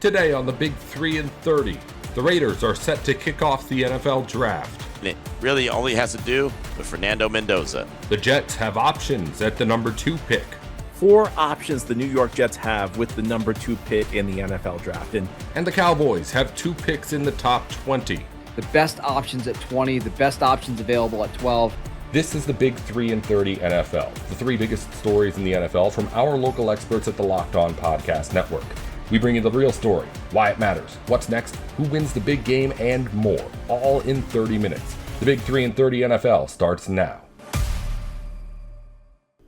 Today on the Big 3 and 30, the Raiders are set to kick off the NFL Draft. And it really only has to do with Fernando Mendoza. The Jets have options at the number 2 pick. 4 options the New York Jets have with the number 2 pick in the NFL Draft. And the Cowboys have 2 picks in the top 20. The best options at 20, the best options available at 12. This is the Big 3 and 30 NFL, the 3 biggest stories in the NFL from our local experts at the Locked On Podcast Network. We bring you the real story, why it matters, what's next, who wins the big game, and more, all in 30 minutes. The Big 3 and 30 NFL starts now.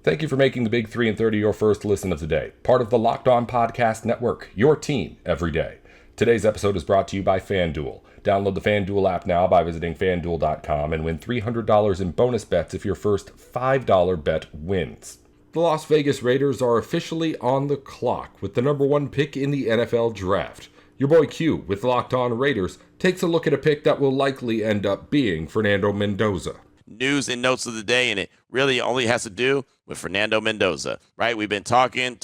Thank you for making the Big 3 and 30 your first listen of the day. Part of the Locked On Podcast Network, your team every day. Today's episode is brought to you by FanDuel. Download the FanDuel app now by visiting FanDuel.com and win $300 in bonus bets if your first $5 bet wins. The Las Vegas Raiders are officially on the clock with the number 1 pick in the NFL Draft. Your boy Q with Locked On Raiders takes a look at a pick that will likely end up being Fernando Mendoza. News and notes of the day, and it really only has to do with Fernando Mendoza, right? We've been talking,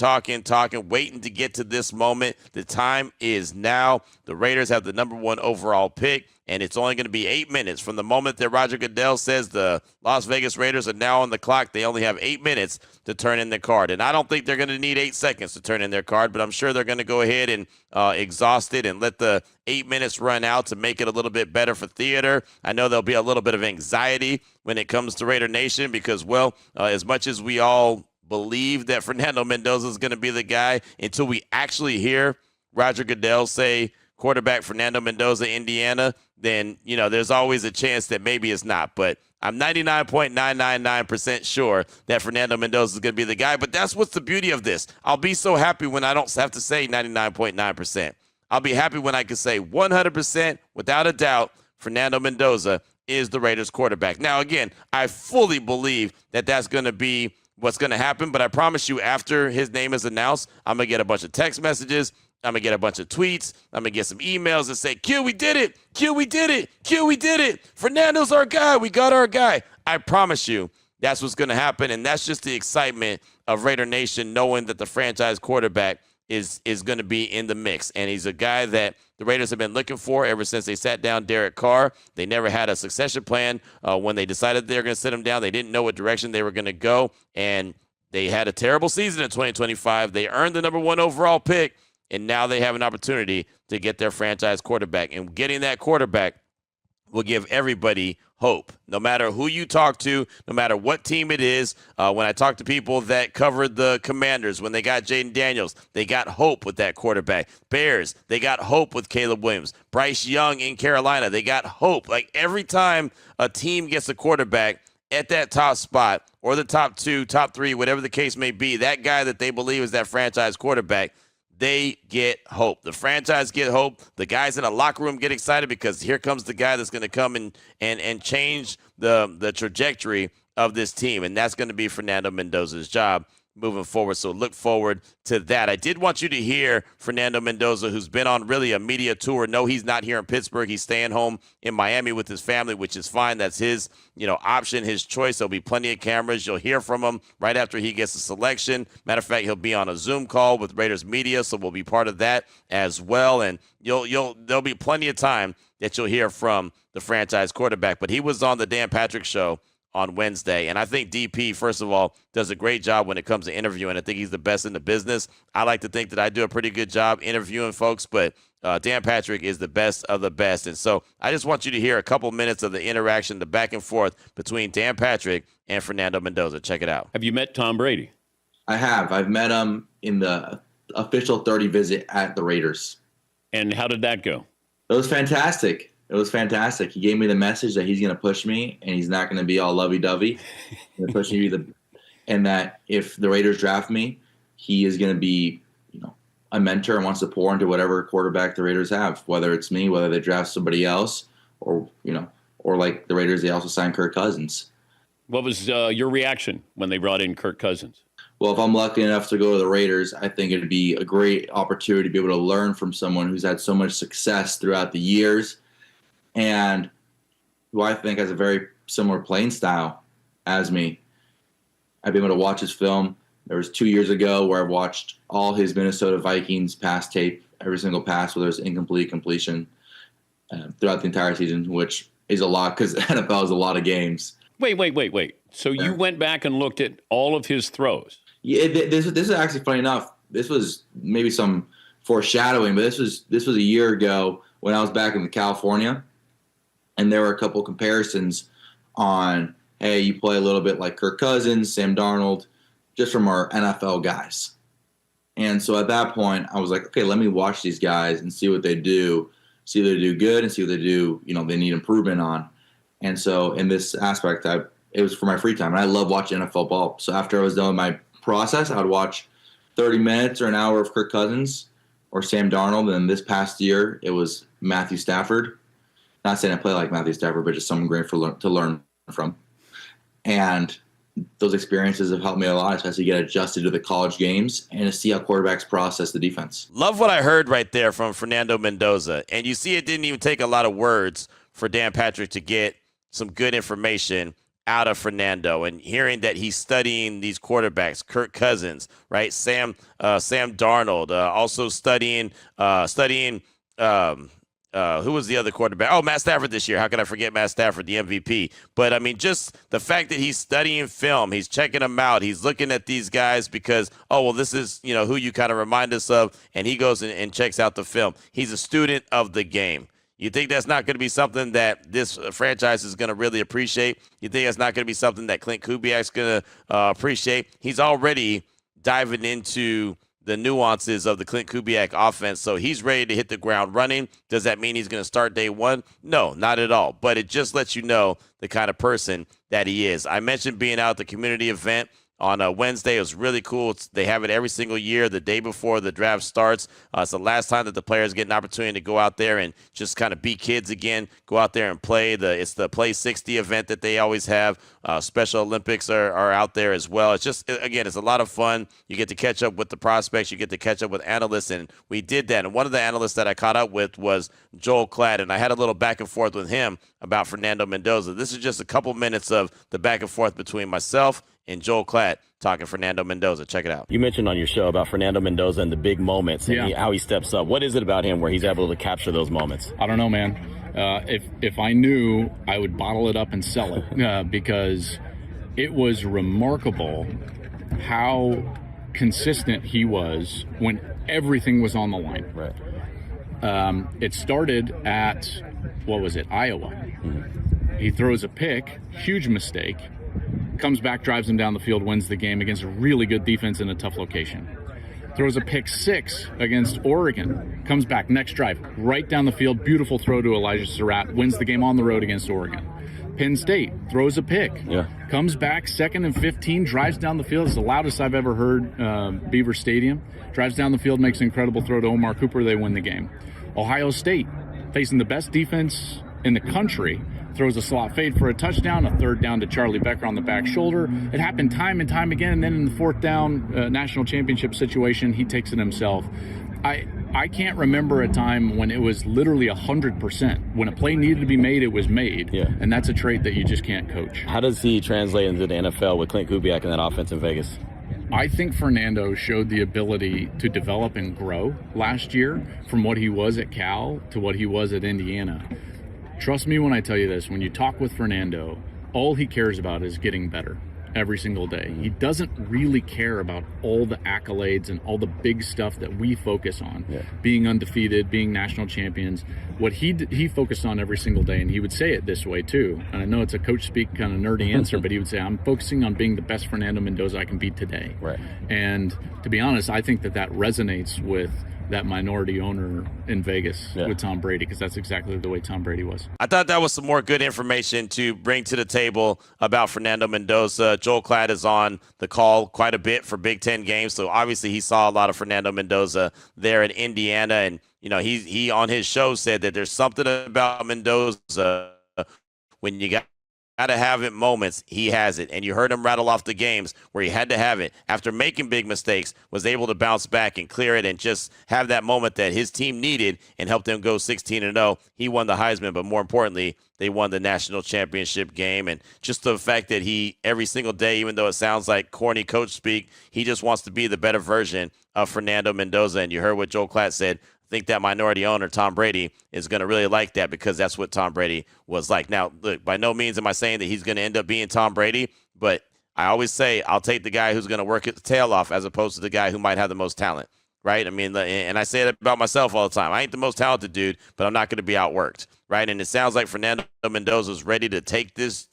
waiting to get to this moment. The time is now. The Raiders have the number 1 overall pick, and it's only going to be 8 minutes from the moment that Roger Goodell says the Las Vegas Raiders are now on the clock. They only have 8 minutes to turn in their card, and I don't think they're going to need 8 seconds to turn in their card, but I'm sure they're going to go ahead and exhaust it and let the 8 minutes run out to make it a little bit better for theater. I know there'll be a little bit of anxiety when it comes to Raider Nation because, well, as much as we all believe that Fernando Mendoza is going to be the guy, until we actually hear Roger Goodell say quarterback Fernando Mendoza, Indiana, then, you know, there's always a chance that maybe it's not. But I'm 99.999% sure that Fernando Mendoza is going to be the guy. But that's what's the beauty of this. I'll be so happy when I don't have to say 99.9%. I'll be happy when I can say 100% without a doubt Fernando Mendoza is the Raiders quarterback. Now, again, I fully believe that that's going to be what's going to happen. But I promise you, after his name is announced, I'm going to get a bunch of text messages. I'm going to get a bunch of tweets. I'm going to get some emails that say, Q, we did it. Q, we did it. Q, we did it. Fernando's our guy. We got our guy. I promise you that's what's going to happen. And that's just the excitement of Raider Nation knowing that the franchise quarterback is going to be in the mix. And he's a guy that the Raiders have been looking for ever since they sat down Derek Carr. They never had a succession plan. When they decided they were going to sit him down, they didn't know what direction they were going to go. And they had a terrible season in 2025. They earned the number 1 overall pick. And now they have an opportunity to get their franchise quarterback. And getting that quarterback will give everybody hope. No matter who you talk to, no matter what team it is. When I talk to people that covered the Commanders, when they got Jaden Daniels, they got hope with that quarterback. Bears, they got hope with Caleb Williams. Bryce Young in Carolina, they got hope. Like every time a team gets a quarterback at that top spot or the top 2, top 3, whatever the case may be, that guy that they believe is that franchise quarterback, they get hope. The franchise get hope. The guys in the locker room get excited because here comes the guy that's going to come and change the trajectory of this team, and that's going to be Fernando Mendoza's job moving forward. So look forward to that. I did want you to hear Fernando Mendoza, who's been on really a media tour. No, he's not here in Pittsburgh. He's staying home in Miami with his family, which is fine. That's his, option, his choice. There'll be plenty of cameras. You'll hear from him right after he gets the selection. Matter of fact, he'll be on a Zoom call with Raiders media, so we'll be part of that as well. And there'll be plenty of time that you'll hear from the franchise quarterback. But he was on the Dan Patrick Show on Wednesday. And I think DP, first of all, does a great job when it comes to interviewing. I think he's the best in the business. I like to think that I do a pretty good job interviewing folks, but Dan Patrick is the best of the best. And so I just want you to hear a couple minutes of the interaction, the back and forth between Dan Patrick and Fernando Mendoza. Check it out. Have you met Tom Brady? I have. I've met him in the official 30 visit at the Raiders. And how did that go? It was fantastic. He gave me the message that he's going to push me and he's not going to be all lovey-dovey. He's going to push me and that if the Raiders draft me, he is going to be, a mentor and wants to pour into whatever quarterback the Raiders have, whether it's me, whether they draft somebody else, or like the Raiders, they also signed Kirk Cousins. What was your reaction when they brought in Kirk Cousins? Well, if I'm lucky enough to go to the Raiders, I think it'd be a great opportunity to be able to learn from someone who's had so much success throughout the years and who I think has a very similar playing style as me. I've been able to watch his film. There was 2 years ago where I watched all his Minnesota Vikings pass tape, every single pass, whether it's incomplete, completion, throughout the entire season, which is a lot because NFL is a lot of games. Wait. So you went back and looked at all of his throws? Yeah, this is actually funny enough. This was maybe some foreshadowing, but this was a year ago when I was back in California, and there were a couple comparisons on, hey, you play a little bit like Kirk Cousins, Sam Darnold, just from our NFL guys. And so at that point, I was like, okay, let me watch these guys and see what they do, see what they do good and see what they do, they need improvement on. And so in this aspect, it was for my free time. And I love watching NFL ball. So after I was done with my process, I would watch 30 minutes or an hour of Kirk Cousins or Sam Darnold. And this past year, it was Matthew Stafford. Not saying I play like Matthew Stafford, but just someone great to learn from. And those experiences have helped me a lot, especially get adjusted to the college games and to see how quarterbacks process the defense. Love what I heard right there from Fernando Mendoza. And you see, it didn't even take a lot of words for Dan Patrick to get some good information out of Fernando, and hearing that he's studying these quarterbacks, Kirk Cousins, right? Sam Darnold, also studying who was the other quarterback? Oh, Matt Stafford this year. How could I forget Matt Stafford, the MVP? But, I mean, just the fact that he's studying film, he's checking them out, he's looking at these guys because, this is, who you kind of remind us of, and he goes and checks out the film. He's a student of the game. You think that's not going to be something that this franchise is going to really appreciate? You think that's not going to be something that Clint Kubiak's going to appreciate? He's already diving into the nuances of the Clint Kubiak offense, so he's ready to hit the ground running. Does that mean he's going to start day one? No, not at all. But it just lets you know the kind of person that he is. I mentioned being out at the community event on a Wednesday. It was really cool. They have it every single year, the day before the draft starts. It's the last time that the players get an opportunity to go out there and just kind of be kids again, go out there and play. It's the Play 60 event that they always have. Special Olympics are out there as well. It's just, again, it's a lot of fun. You get to catch up with the prospects. You get to catch up with analysts, and we did that. And one of the analysts that I caught up with was Joel Klatt, and I had a little back and forth with him about Fernando Mendoza. This is just a couple minutes of the back and forth between myself and Joel Klatt talking Fernando Mendoza. Check it out. You mentioned on your show about Fernando Mendoza and the big moments and how he steps up. What is it about him where he's able to capture those moments? I don't know, man. If I knew, I would bottle it up and sell it because it was remarkable how consistent he was when everything was on the line. Right. It started at, Iowa. Mm-hmm. He throws a pick, huge mistake, comes back, drives him down the field, wins the game against a really good defense in a tough location. Throws a pick 6 against Oregon, comes back next drive, right down the field, beautiful throw to Elijah Surratt, wins the game on the road against Oregon. Penn State throws a pick, comes back 2nd and 15, drives down the field. It's the loudest I've ever heard Beaver Stadium. Drives down the field, makes an incredible throw to Omar Cooper. They win the game. Ohio State, facing the best defense in the country, throws a slot fade for a touchdown, a 3rd down to Charlie Becker on the back shoulder. It happened time and time again, and then in the 4th down national championship situation, he takes it himself. I can't remember a time when it was literally 100%. When a play needed to be made, it was made, and that's a trait that you just can't coach. How does he translate into the NFL with Clint Kubiak and that offense in Vegas? I think Fernando showed the ability to develop and grow last year from what he was at Cal to what he was at Indiana. Trust me when I tell you this, when you talk with Fernando, all he cares about is getting better every single day. He doesn't really care about all the accolades and all the big stuff that we focus on, being undefeated, being national champions. What he focused on every single day, and he would say it this way too, and I know it's a coach speak kind of nerdy answer, but he would say, I'm focusing on being the best Fernando Mendoza I can be today. Right. And to be honest, I think that resonates with that minority owner in Vegas with Tom Brady, because that's exactly the way Tom Brady was. I thought that was some more good information to bring to the table about Fernando Mendoza. Joel Klatt is on the call quite a bit for Big Ten games, so obviously he saw a lot of Fernando Mendoza there in Indiana, and he on his show said that there's something about Mendoza when you got to have it moments, he has it. And you heard him rattle off the games where he had to have it. After making big mistakes, was able to bounce back and clear it and just have that moment that his team needed and helped them go 16-0. He won the Heisman, but more importantly, they won the national championship game. And just the fact that he, every single day, even though it sounds like corny coach speak, he just wants to be the better version of Fernando Mendoza. And you heard what Joel Klatt said. think that minority owner, Tom Brady, is going to really like that because that's what Tom Brady was like. Now, look, by no means am I saying that he's going to end up being Tom Brady, but I always say I'll take the guy who's going to work his tail off as opposed to the guy who might have the most talent, right? I mean, and I say that about myself all the time. I ain't the most talented dude, but I'm not going to be outworked, right? And it sounds like Fernando Mendoza is ready to take this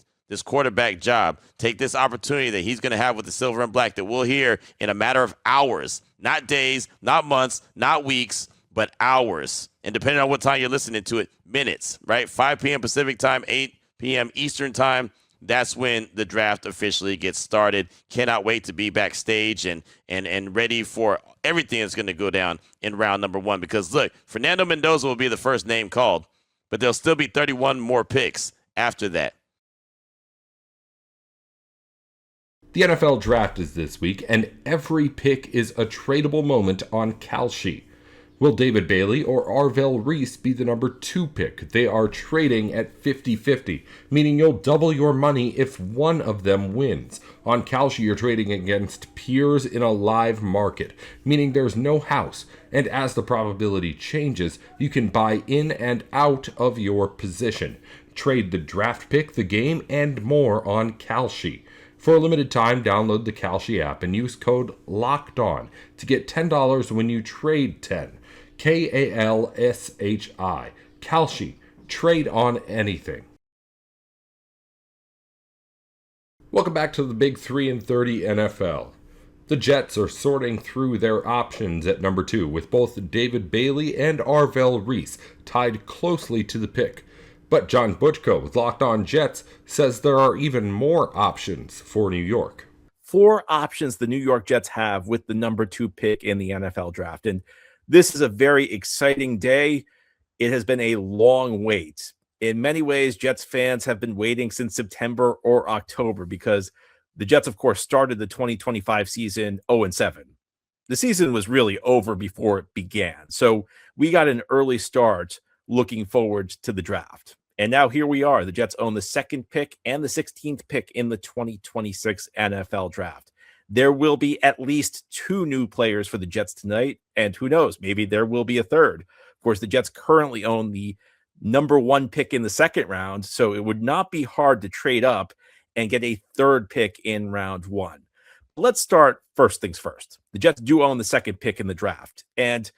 quarterback job, take this opportunity that he's going to have with the silver and black that we'll hear in a matter of hours, not days, not months, not weeks, but hours. And depending on what time you're listening to it, minutes, right? 5 p.m. Pacific time, 8 p.m. Eastern time. That's when the draft officially gets started. Cannot wait to be backstage and ready for everything that's going to go down in round number 1. Because, look, Fernando Mendoza will be the first name called, but there'll still be 31 more picks after that. The NFL draft is this week, and every pick is a tradable moment on Kalshi. Will David Bailey or Arvell Reese be the number 2 pick? They are trading at 50-50, meaning you'll double your money if one of them wins. On Kalshi, you're trading against peers in a live market, meaning there's no house, and as the probability changes, you can buy in and out of your position. Trade the draft pick, the game, and more on Kalshi. For a limited time, download the Kalshi app and use code LOCKEDON to get $10 when you trade 10. Kalshi. Kalshi. Trade on anything. Welcome back to the Big 3 and 30 NFL. The Jets are sorting through their options at number 2, with both David Bailey and Arvell Reese tied closely to the pick. But John Butchko with Locked On Jets says there are even more options for New York. 4 options the New York Jets have with the number 2 pick in the NFL draft. And this is a very exciting day. It has been a long wait. In many ways, Jets fans have been waiting since September or October because the Jets, of course, started the 2025 season 0-7. The season was really over before it began. So we got an early start looking forward to the draft. And now here we are. The Jets own the 2nd pick and the 16th pick in the 2026 NFL draft. There will be at least 2 new players for the Jets tonight, and who knows, maybe there will be a third. Of course, the Jets currently own the number 1 pick in the 2nd round, so it would not be hard to trade up and get a 3rd pick in round 1. Let's start first things first. The Jets do own the 2nd pick in the draft, and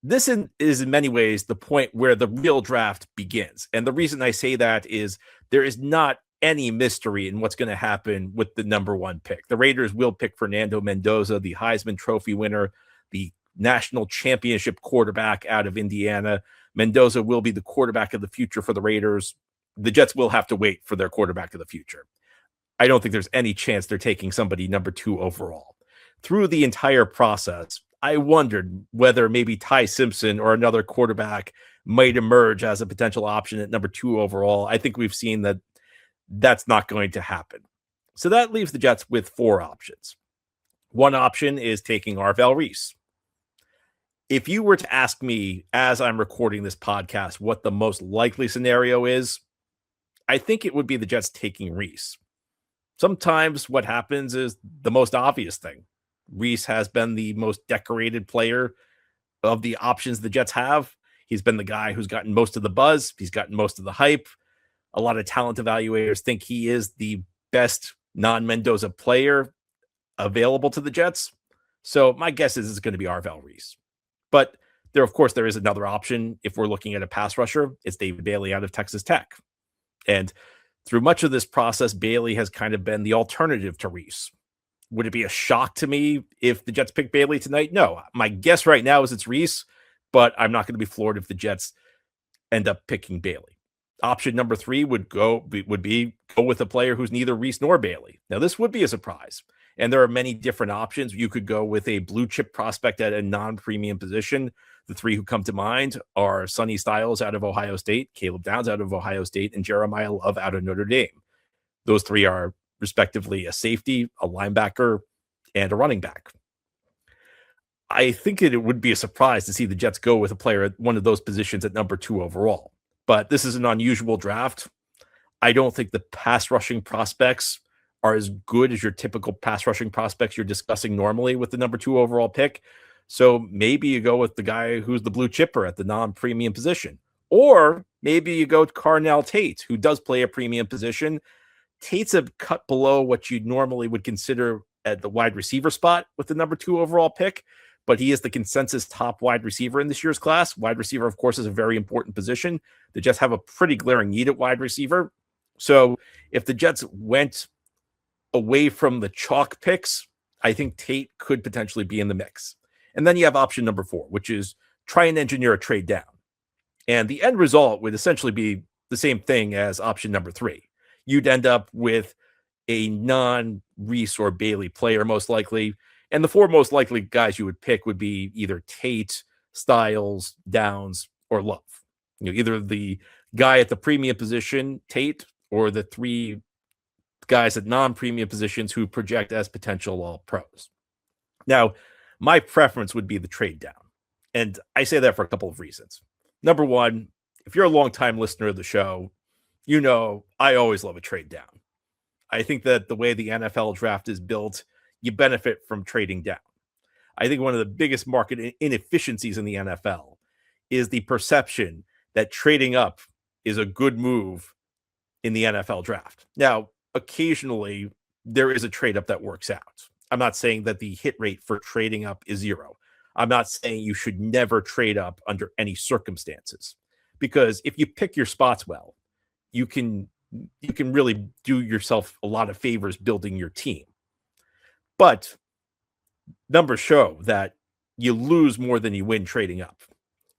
this is in many ways the point where the real draft begins. And the reason I say that is there is not any mystery in what's going to happen with the number 1 pick. The Raiders will pick Fernando Mendoza, the Heisman Trophy winner, the national championship quarterback out of Indiana. Mendoza will be the quarterback of the future for the Raiders. The Jets will have to wait for their quarterback of the future. I don't think there's any chance they're taking somebody number 2 overall. Through the entire process, I wondered whether maybe Ty Simpson or another quarterback might emerge as a potential option at number 2 overall. I think we've seen that that's not going to happen. So that leaves the Jets with 4 options. One option is taking Arvell Reese. If you were to ask me as I'm recording this podcast what the most likely scenario is, I think it would be the Jets taking Reese. Sometimes what happens is the most obvious thing. Reese has been the most decorated player of the options the Jets have. He's been the guy who's gotten most of the buzz. He's gotten most of the hype. A lot of talent evaluators think he is the best non-Mendoza player available to the Jets. So my guess is it's going to be Arvell Reese. But there, of course, there is another option. If we're looking at a pass rusher, it's David Bailey out of Texas Tech. And through much of this process, Bailey has kind of been the alternative to Reese. Would it be a shock to me if the Jets pick Bailey tonight? No. My guess right now is it's Reese, but I'm not going to be floored if the Jets end up picking Bailey. Option number 3 would be go with a player who's neither Reese nor Bailey. Now, this would be a surprise, and there are many different options. You could go with a blue chip prospect at a non-premium position. The 3 who come to mind are Sonny Styles out of Ohio State, Caleb Downs out of Ohio State, and Jeremiah Love out of Notre Dame. Those 3 are respectively a safety, a linebacker, and a running back. I think it would be a surprise to see the Jets go with a player at one of those positions at number 2 overall. But this is an unusual draft. I don't think the pass rushing prospects are as good as your typical pass rushing prospects you're discussing normally with the number 2 overall pick. So maybe you go with the guy who's the blue chipper at the non-premium position. Or maybe you go to Carnell Tate, who does play a premium position. Tate's a cut below what you normally would consider at the wide receiver spot with the number 2 overall pick, but he is the consensus top wide receiver in this year's class. Wide receiver, of course, is a very important position. The Jets have a pretty glaring need at wide receiver. So if the Jets went away from the chalk picks, I think Tate could potentially be in the mix. And then you have option number 4, which is try and engineer a trade down. And the end result would essentially be the same thing as option number 3. You'd end up with a non-Reese or Bailey player, most likely. And the 4 most likely guys you would pick would be either Tate, Styles, Downs, or Love. Either the guy at the premium position, Tate, or the 3 guys at non-premium positions who project as potential all-pros. Now, my preference would be the trade down. And I say that for a couple of reasons. Number one, if you're a longtime listener of the show, you know I always love a trade down. I think that the way the NFL draft is built, you benefit from trading down. I think one of the biggest market inefficiencies in the NFL is the perception that trading up is a good move in the NFL draft. Now, occasionally, there is a trade up that works out. I'm not saying that the hit rate for trading up is 0. I'm not saying you should never trade up under any circumstances, because if you pick your spots well, you can really do yourself a lot of favors building your team. But numbers show that you lose more than you win trading up.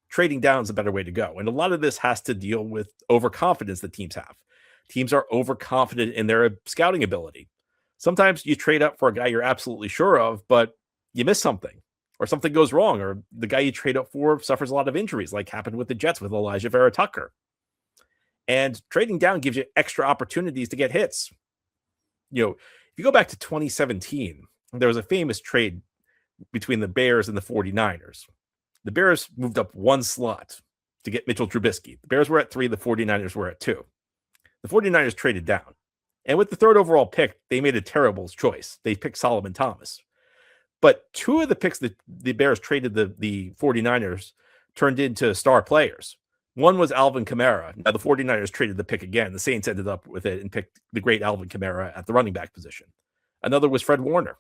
Trading down is a better way to go. And a lot of this has to deal with overconfidence that teams have. Teams are overconfident in their scouting ability. Sometimes you trade up for a guy you're absolutely sure of, but you miss something, or something goes wrong, or the guy you trade up for suffers a lot of injuries, like happened with the Jets with Elijah Vera Tucker. And trading down gives you extra opportunities to get hits. If you go back to 2017, there was a famous trade between the Bears and the 49ers. The Bears moved up 1 slot to get Mitchell Trubisky. The Bears were at 3, the 49ers were at 2. The 49ers traded down. And with the 3rd overall pick, they made a terrible choice. They picked Solomon Thomas. But 2 of the picks that the Bears traded the 49ers turned into star players. One was Alvin Kamara. Now, the 49ers traded the pick again. The Saints ended up with it and picked the great Alvin Kamara at the running back position. Another was Fred Warner,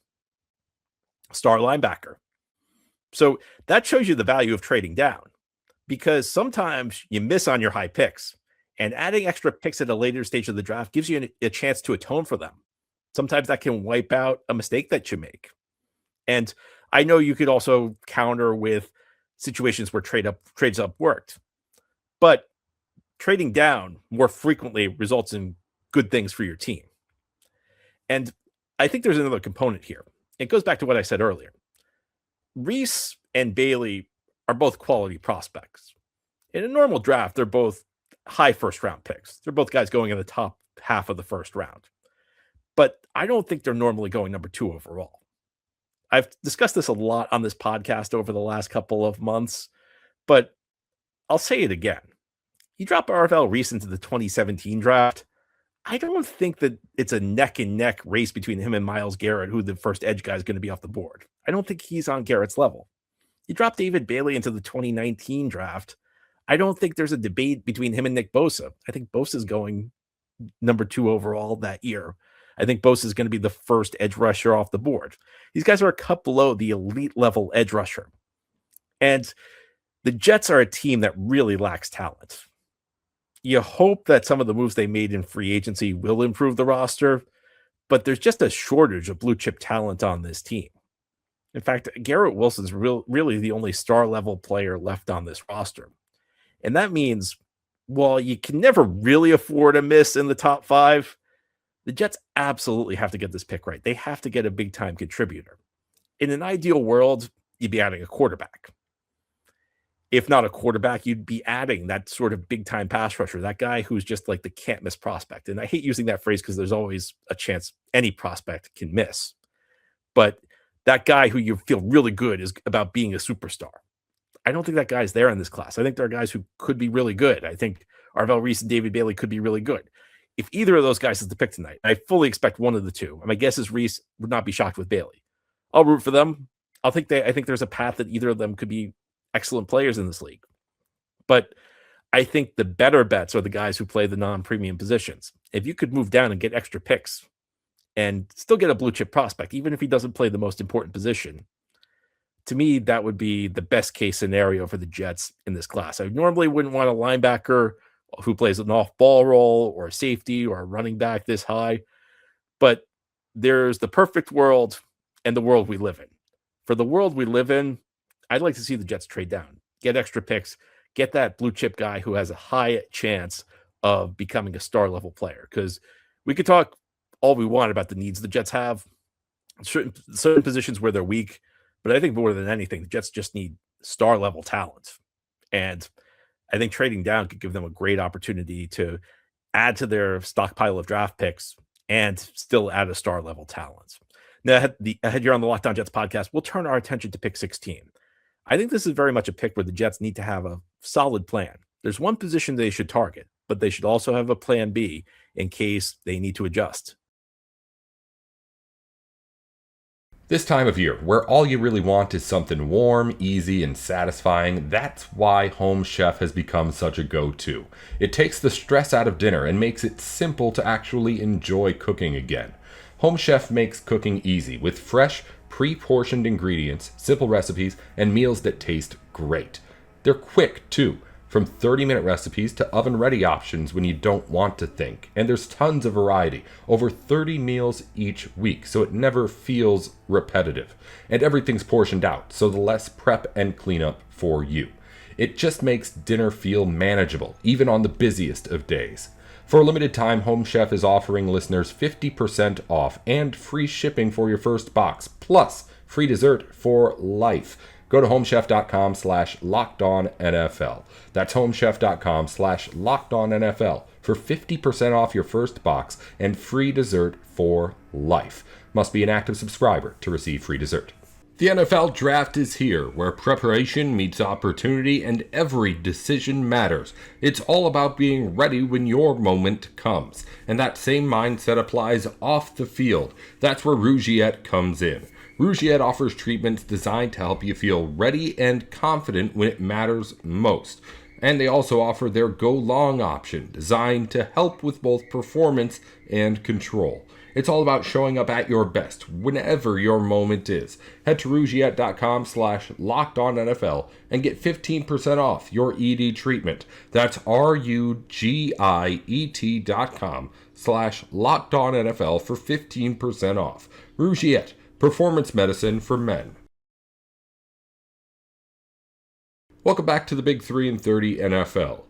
star linebacker. So that shows you the value of trading down, because sometimes you miss on your high picks, and adding extra picks at a later stage of the draft gives you a chance to atone for them. Sometimes that can wipe out a mistake that you make. And I know you could also counter with situations where trades up worked, but trading down more frequently results in good things for your team. And I think there's another component here. It goes back to what I said earlier. Reese and Bailey are both quality prospects. In a normal draft, they're both high first-round picks. They're both guys going in the top half of the first round. But I don't think they're normally going number 2 overall. I've discussed this a lot on this podcast over the last couple of months, but I'll say it again. You drop RFL Reese into the 2017 draft, I don't think that it's a neck-and-neck race between him and Myles Garrett, who the first edge guy is going to be off the board. I don't think he's on Garrett's level. You drop David Bailey into the 2019 draft, I don't think there's a debate between him and Nick Bosa. I think Bosa's going number 2 overall that year. I think Bosa is going to be the first edge rusher off the board. These guys are a cut below the elite level edge rusher. And the Jets are a team that really lacks talent. You hope that some of the moves they made in free agency will improve the roster, but there's just a shortage of blue chip talent on this team. In fact, Garrett Wilson's really the only star level player left on this roster. And that means, while you can never really afford a miss in the top 5, the Jets absolutely have to get this pick right. They have to get a big time contributor. In an ideal world, you'd be adding a quarterback. If not a quarterback, you'd be adding that sort of big time pass rusher, that guy who's just like the can't miss prospect. And I hate using that phrase because there's always a chance any prospect can miss. But that guy who you feel really good is about being a superstar. I don't think that guy's there in this class. I think there are guys who could be really good. I think Arvell Reese and David Bailey could be really good. If either of those guys is the pick tonight, I fully expect one of the two. My guess is Reese, would not be shocked with Bailey. I'll root for them. I think there's a path that either of them could be excellent players in this league. But I think the better bets are the guys who play the non-premium positions. If you could move down and get extra picks and still get a blue chip prospect, even if he doesn't play the most important position, to me, that would be the best case scenario for the Jets in this class. I normally wouldn't want a linebacker who plays an off-ball role or a safety or a running back this high, but there's the perfect world and the world we live in. For the world we live in, I'd like to see the Jets trade down, get extra picks, get that blue chip guy who has a high chance of becoming a star level player. Because we could talk all we want about the needs the Jets have, certain positions where they're weak, but I think more than anything, the Jets just need star level talent. And I think trading down could give them a great opportunity to add to their stockpile of draft picks and still add a star level talent. Now, ahead here on the Locked On Jets podcast, we'll turn our attention to pick 16. I think this is very much a pick where the Jets need to have a solid plan. There's one position they should target, but they should also have a plan B in case they need to adjust. This time of year, where all you really want is something warm, easy, and satisfying, that's why Home Chef has become such a go-to. It takes the stress out of dinner and makes it simple to actually enjoy cooking again. Home Chef makes cooking easy with fresh, pre-portioned ingredients, simple recipes, and meals that taste great. They're quick, too, from 30-minute recipes to oven-ready options when you don't want to think. And there's tons of variety, over 30 meals each week, so it never feels repetitive. And everything's portioned out, so the less prep and cleanup for you. It just makes dinner feel manageable, even on the busiest of days. For a limited time, Home Chef is offering listeners 50% off and free shipping for your first box, plus free dessert for life. Go to homechef.com/lockedonnfl. That's homechef.com/lockedonnfl for 50% off your first box and free dessert for life. Must be an active subscriber to receive free dessert. The NFL Draft is here, where preparation meets opportunity and every decision matters. It's all about being ready when your moment comes. And that same mindset applies off the field. That's where Rougiette comes in. Rougiette offers treatments designed to help you feel ready and confident when it matters most. And they also offer their Go Long option, designed to help with both performance and control. It's all about showing up at your best, whenever your moment is. Head to Rougiette.com/lockedonnfl and get 15% off your ED treatment. That's RUGIET.com/lockedonnfl for 15% off. Rougiette, performance medicine for men. Welcome back to the Big 3 and 30 NFL.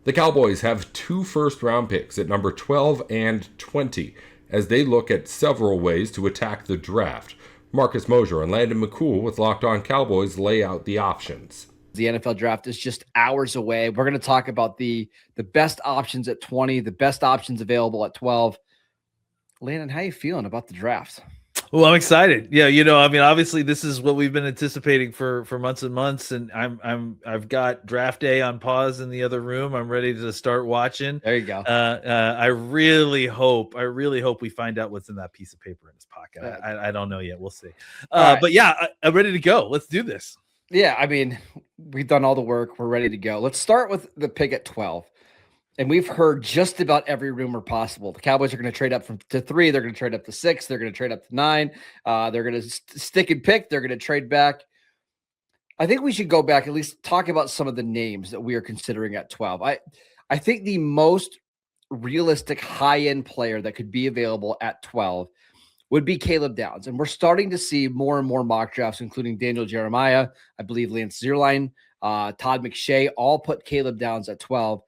The Cowboys have 2 first-round picks at number 12 and 20 as they look at several ways to attack the draft. Marcus Mosher and Landon McCool with Locked On Cowboys lay out the options. The NFL draft is just hours away. We're going to talk about the best options at 20, the best options available at 12. Landon, how you feeling about the draft? Well, I'm excited. Yeah, I mean, obviously this is what we've been anticipating for months and months, and I've got draft day on pause in the other room. I'm ready to start watching. There you go. I really hope we find out what's in that piece of paper in his pocket. I don't know yet. We'll see. Right. But yeah, I'm ready to go. Let's do this. Yeah, I mean, we've done all the work. We're ready to go. Let's start with the pick at 12. And we've heard just about every rumor possible. The Cowboys are going to trade up to 3. They're going to trade up to 6. They're going to trade up to 9. They're going to stick and pick. They're going to trade back. I think we should go back, at least talk about some of the names that we are considering at 12. I think the most realistic high-end player that could be available at 12 would be Caleb Downs. And we're starting to see more and more mock drafts, including Daniel Jeremiah, I believe Lance Zierlein, Todd McShay, all put Caleb Downs at 12.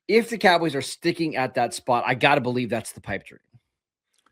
If the Cowboys are sticking at that spot, I got to believe that's the pipe dream.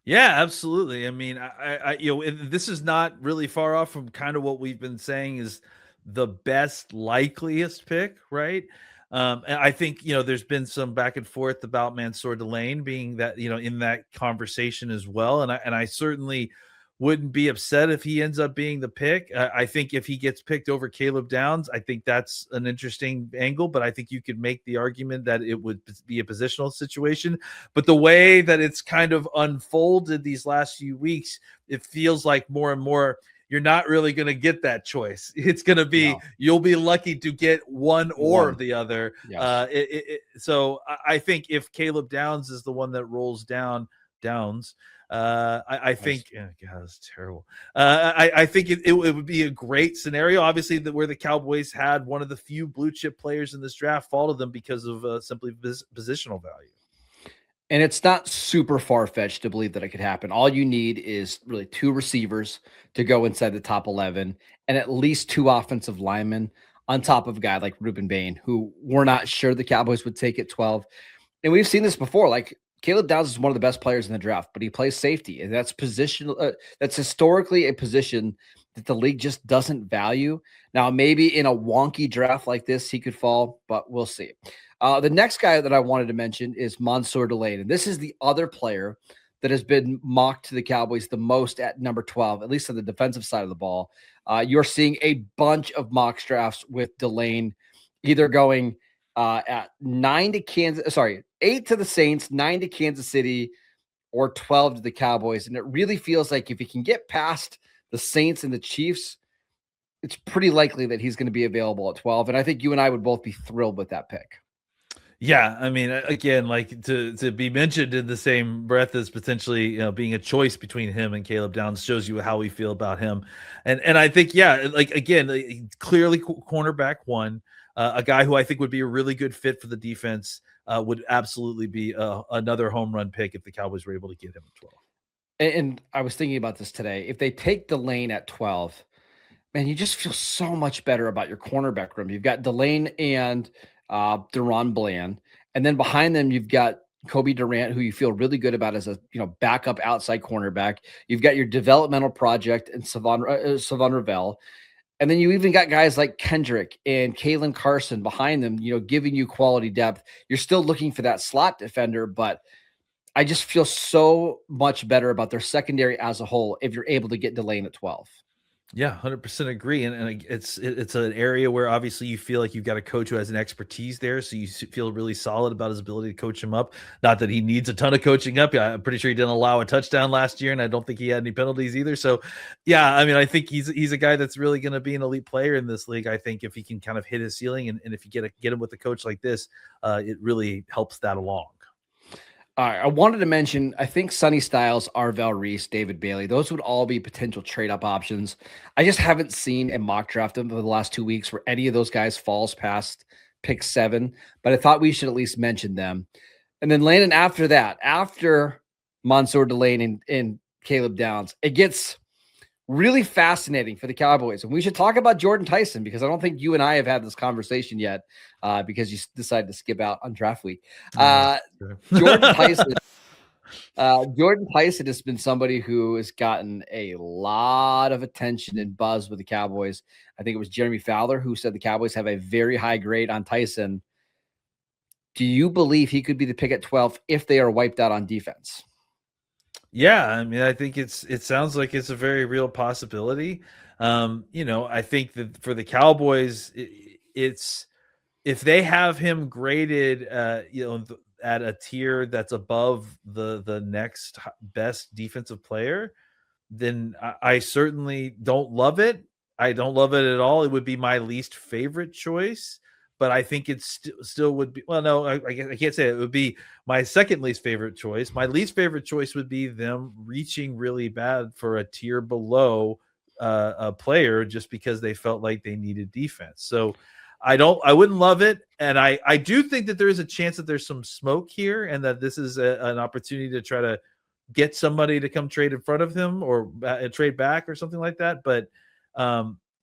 Yeah, absolutely. I mean, I this is not really far off from kind of what we've been saying is the best likeliest pick, right? And I think, there's been some back and forth about Mansour Delane being that, in that conversation as well. And I certainly wouldn't be upset if he ends up being the pick. I think if he gets picked over Caleb Downs, I think that's an interesting angle, but I think you could make the argument that it would be a positional situation. But the way that it's kind of unfolded these last few weeks, it feels like more and more you're not really going to get that choice. It's going to be you'll be lucky to get one or the other. Yes. So I think if Caleb Downs is the one that rolls Downs. I think, God, that's terrible. I think it would be a great scenario. Obviously, where the Cowboys had one of the few blue chip players in this draft fall to them because of simply positional value. And it's not super far-fetched to believe that it could happen. All you need is really 2 receivers to go inside the top 11 and at least 2 offensive linemen on top of a guy like Reuben Bain, who we're not sure the Cowboys would take at 12. And we've seen this before. Like, Caleb Downs is one of the best players in the draft, but he plays safety, and that's positional. That's historically a position that the league just doesn't value. Now, maybe in a wonky draft like this, he could fall, but we'll see. The next guy that I wanted to mention is Mansour Delane, and this is the other player that has been mocked to the Cowboys the most at number 12, at least on the defensive side of the ball. You're seeing a bunch of mock drafts with Delane either going at 8 to the Saints, 9 to Kansas City, or 12 to the Cowboys. And it really feels like if he can get past the Saints and the Chiefs, it's pretty likely that he's going to be available at 12. And I think you and I would both be thrilled with that pick. Yeah, I mean, again, like to be mentioned in the same breath as potentially being a choice between him and Caleb Downs shows you how we feel about him. And I think, clearly cornerback 1, a guy who I think would be a really good fit for the defense. Would absolutely be another home run pick if the Cowboys were able to get him at 12. And I was thinking about this today. If they take Delane at 12, man, you just feel so much better about your cornerback room. You've got Delane and Deron Bland, and then behind them you've got Kobe Durant, who you feel really good about as a backup outside cornerback. You've got your developmental project and Savon Ravel. And then you even got guys like Kendrick and Kalen Carson behind them, giving you quality depth. You're still looking for that slot defender, but I just feel so much better about their secondary as a whole if you're able to get Delane at 12. Yeah, 100% agree. And it's an area where obviously you feel like you've got a coach who has an expertise there. So you feel really solid about his ability to coach him up. Not that he needs a ton of coaching up. Yeah, I'm pretty sure he didn't allow a touchdown last year, and I don't think he had any penalties either. So yeah, I mean, I think he's a guy that's really going to be an elite player in this league. I think if he can kind of hit his ceiling and if you get him with a coach like this, it really helps that along. All right, I wanted to mention, I think Sonny Styles, Arvell Reese, David Bailey, those would all be potential trade-up options. I just haven't seen a mock draft over the last 2 weeks where any of those guys falls past pick 7, but I thought we should at least mention them. And then Landon, after that, after Mansour Delane and Caleb Downs, it gets really fascinating for the Cowboys. And we should talk about Jordan Tyson, because I don't think you and I have had this conversation yet because you decided to skip out on draft week. Jordan Tyson has been somebody who has gotten a lot of attention and buzz with the Cowboys. I think it was Jeremy Fowler who said the Cowboys have a very high grade on Tyson. Do you believe he could be the pick at 12 if they are wiped out on defense? Yeah, I mean, I think it sounds like it's a very real possibility. I think that for the Cowboys, it's if they have him graded, at a tier that's above the next best defensive player, then I certainly don't love it. I don't love it at all. It would be my least favorite choice. But I think it still would be. Well, no, I can't say it. It would be my second least favorite choice. My least favorite choice would be them reaching really bad for a tier below a player just because they felt like they needed defense. So I wouldn't love it. And I do think that there is a chance that there's some smoke here and that this is an opportunity to try to get somebody to come trade in front of him or trade back or something like that. But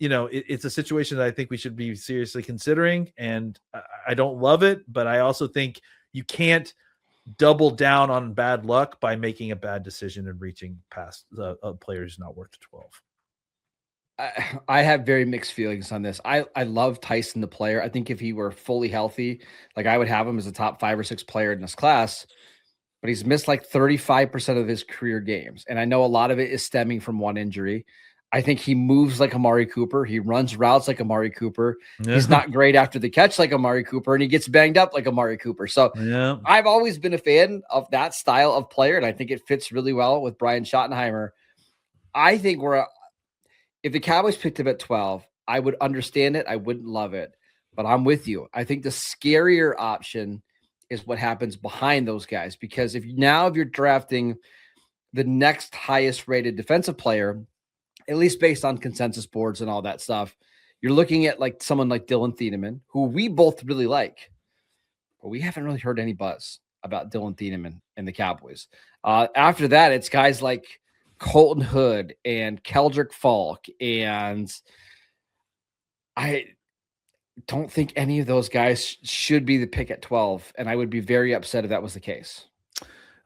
it's a situation that I think we should be seriously considering, and I don't love it, but I also think you can't double down on bad luck by making a bad decision and reaching past a player who's not worth 12. I have very mixed feelings on this. I love Tyson, the player. I think if he were fully healthy, like I would have him as a top 5 or 6 player in this class, but he's missed like 35% of his career games. And I know a lot of it is stemming from one injury. I think he moves like Amari Cooper. He runs routes like Amari Cooper. Yeah. He's not great after the catch like Amari Cooper, and he gets banged up like Amari Cooper. So I've always been a fan of that style of player, and I think it fits really well with Brian Schottenheimer. I think if the Cowboys picked him at 12, I would understand it. I wouldn't love it, but I'm with you. I think the scarier option is what happens behind those guys, because if you're drafting the next highest rated defensive player, at least based on consensus boards and all that stuff, you're looking at like someone like Dylan Thieneman, who we both really like, but we haven't really heard any buzz about Dylan Thieneman and the Cowboys. After that, it's guys like Colton Hood and Keldrick Falk, and I don't think any of those guys should be the pick at 12, and I would be very upset if that was the case.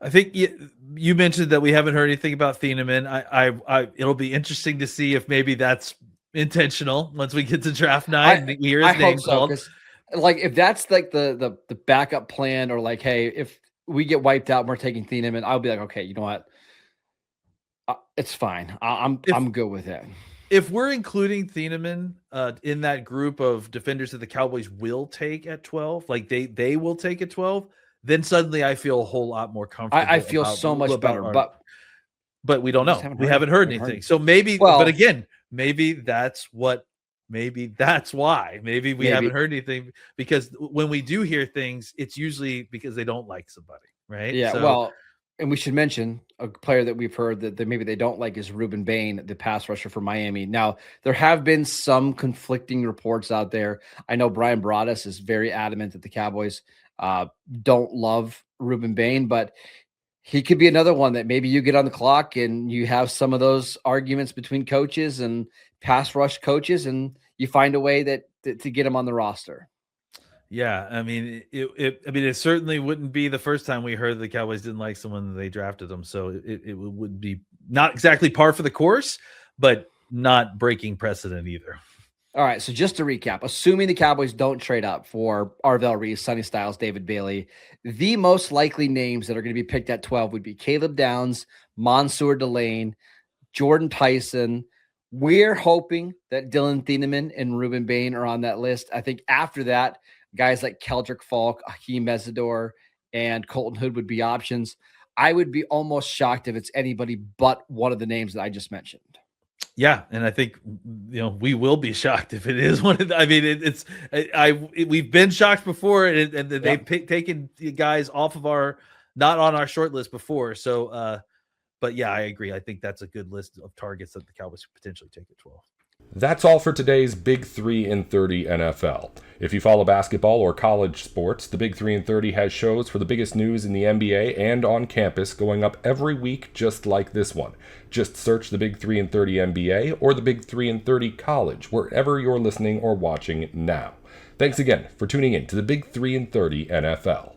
I think you mentioned that we haven't heard anything about Thieneman. I it'll be interesting to see if maybe that's intentional once we get to draft night and we hear his name called. Like if that's like the backup plan, or like, hey, if we get wiped out and we're taking Thieneman, I'll be like, okay, you know what? It's fine. I'm good with it. If we're including Thieneman in that group of defenders that the Cowboys will take at 12, like they will take at 12, then suddenly I feel a whole lot more comfortable. I feel so much better, but we don't know. We haven't heard anything. So maybe, but again, maybe that's why. Maybe we haven't heard anything, because when we do hear things, it's usually because they don't like somebody, right? Yeah. So, and we should mention a player that we've heard that maybe they don't like is Ruben Bain, the pass rusher for Miami. Now, there have been some conflicting reports out there. I know Brian Broaddus is very adamant that the Cowboys don't love Ruben Bain, but he could be another one that maybe you get on the clock and you have some of those arguments between coaches and pass rush coaches, and you find a way to get him on the roster. Yeah, I mean, it certainly wouldn't be the first time we heard the Cowboys didn't like someone and they drafted them. So it would be not exactly par for the course, but not breaking precedent either. All right, so just to recap, assuming the Cowboys don't trade up for Arvell Reese, Sonny Styles, David Bailey, the most likely names that are going to be picked at 12 would be Caleb Downs, Mansour Delane, Jordan Tyson. We're hoping that Dylan Thieneman and Ruben Bain are on that list. I think after that, guys like Keldrick Falk, Hakeem Mesidor, and Colton Hood would be options. I would be almost shocked if it's anybody but one of the names that I just mentioned. Yeah, and I think we will be shocked if it is one of the. I mean, we've been shocked before, and they've taken the guys off of not on our short list before. So, but yeah, I agree. I think that's a good list of targets that the Cowboys could potentially take at 12. That's all for today's Big 3 in 30 NFL. If you follow basketball or college sports, the Big 3 in 30 has shows for the biggest news in the NBA and on campus going up every week just like this one. Just search the Big 3 in 30 NBA or the Big 3 in 30 College wherever you're listening or watching now. Thanks again for tuning in to the Big 3 in 30 NFL.